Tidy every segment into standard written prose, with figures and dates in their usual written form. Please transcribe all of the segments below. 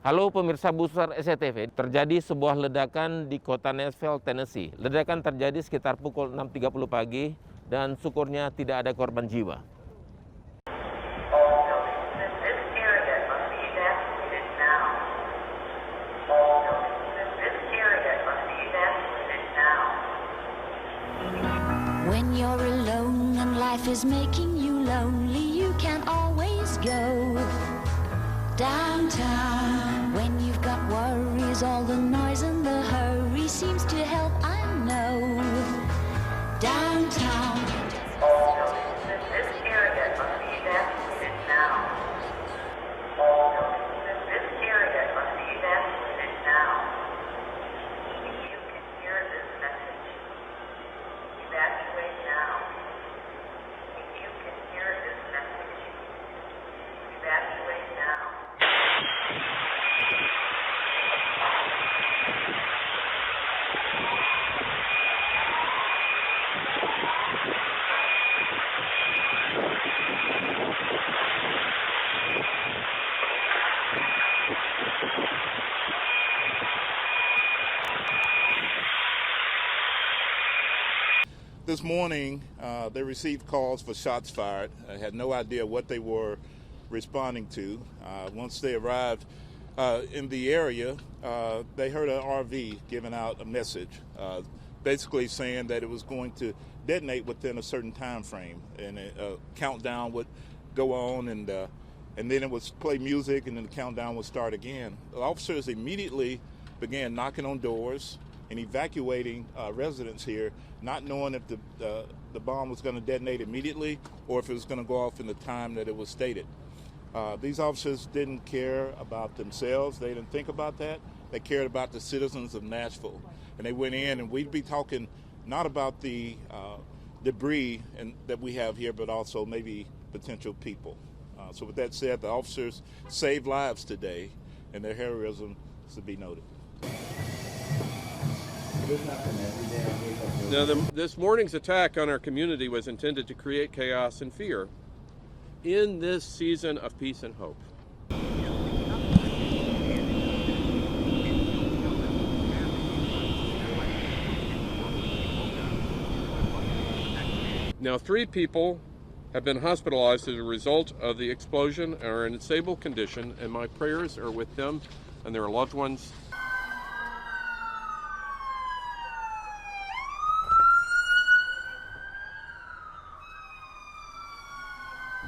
Halo pemirsa besar SCTV, terjadi sebuah ledakan di Kota Nashville, Tennesse. Ledakan terjadi sekitar pukul 6.30 pagi dan syukurnya tidak ada korban jiwa. When you're alone and life is making you lonely, you can always go downtown. When you've got worries, all the noise and the hurry seems to help, I know. Downtown. This area must be evacuated now. This area must be evacuated now. If you can hear this message, evacuate now. If you can hear this message, evacuate now. This morning, they received calls for shots fired. I had no idea what they were responding to. Once they arrived in the area, they heard an RV giving out a message, basically saying that it was going to detonate within a certain time frame, and a countdown would go on, and then it would play music, and then the countdown would start again. The officers immediately began knocking on doors and evacuating residents here, not knowing if the bomb was going to detonate immediately or if it was going to go off in the time that it was stated. These officers didn't care about themselves. They didn't think about that. They cared about the citizens of Nashville. And they went in, and we'd be talking not about the debris that we have here, but also maybe potential people. So with that said, the officers saved lives today, and their heroism is to be noted. Now, this morning's attack on our community was intended to create chaos and fear in this season of peace and hope. Now, 3 people have been hospitalized as a result of the explosion and are in a stable condition, and my prayers are with them and their loved ones.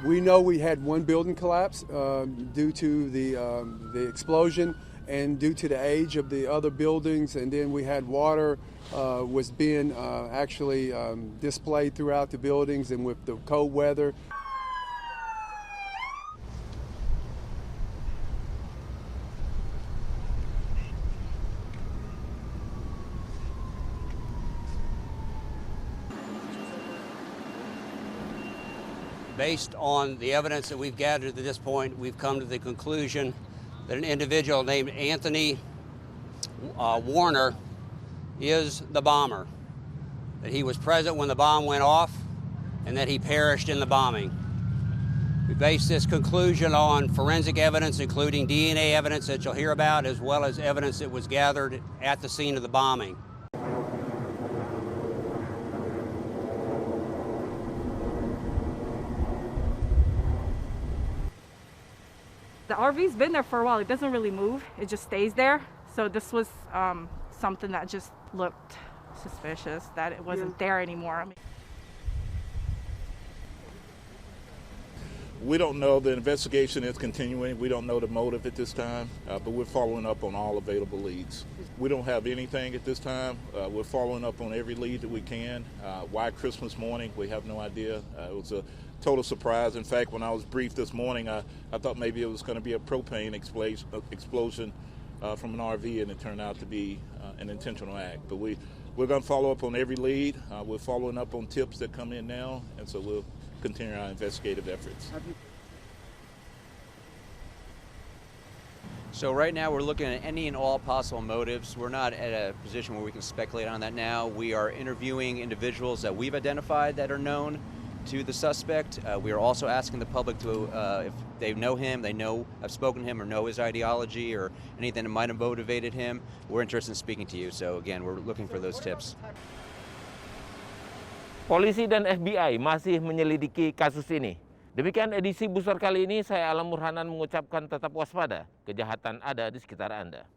We know we had one building collapse due to the explosion and due to the age of the other buildings, and then we had water was being actually displayed throughout the buildings, and with the cold weather. Based on the evidence that we've gathered to this point, we've come to the conclusion that an individual named Anthony Warner is the bomber, that he was present when the bomb went off, and that he perished in the bombing. We base this conclusion on forensic evidence, including DNA evidence that you'll hear about, as well as evidence that was gathered at the scene of the bombing. The RV's been there for a while. It doesn't really move. It just stays there. So this was something that just looked suspicious, that it wasn't there anymore. We don't know. The investigation is continuing. We don't know the motive at this time, but we're following up on all available leads. We don't have anything at this time. We're following up on every lead that we can. Why Christmas morning? We have no idea. It was a total surprise. In fact, when I was briefed this morning, I thought maybe it was going to be a propane explosion from an RV, and it turned out to be an intentional act. But we're going to follow up on every lead. We're following up on tips that come in now, and so we'll continue our investigative efforts. So right now we're looking at any and all possible motives. We're not at a position where we can speculate on that now. We are interviewing individuals that we've identified that are known to the suspect. We are also asking the public to, if they know him, have spoken to him, or know his ideology or anything that might have motivated him, we're interested in speaking to you. So again, we're looking for those tips. Polisi dan FBI masih menyelidiki kasus ini. Demikian edisi Booster kali ini, saya Alam Murhanan mengucapkan tetap waspada, kejahatan ada di sekitar Anda.